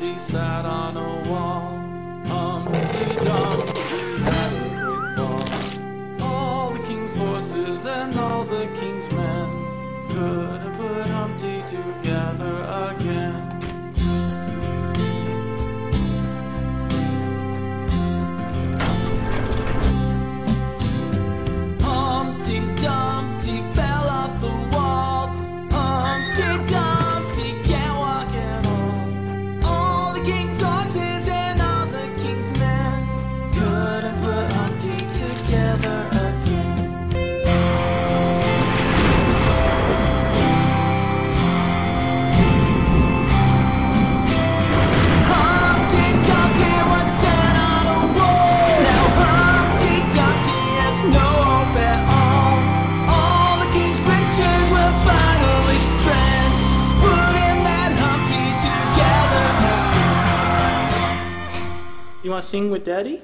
Dumpty sat on a wall. Humpty Dumpty had a great fall. All the king's horses and all the king's men couldn't put Humpty together again. Humpty Dumpty fell off the wall. Humpty Dumpty can't walk at all. All the king's horses and all the king's men couldn't put Humpty together again. Humpty Dumpty was set on a wall. Now Humpty Dumpty has no hope at all. All the king's riches were finally spent, putting that Humpty together again. You want to sing with Daddy?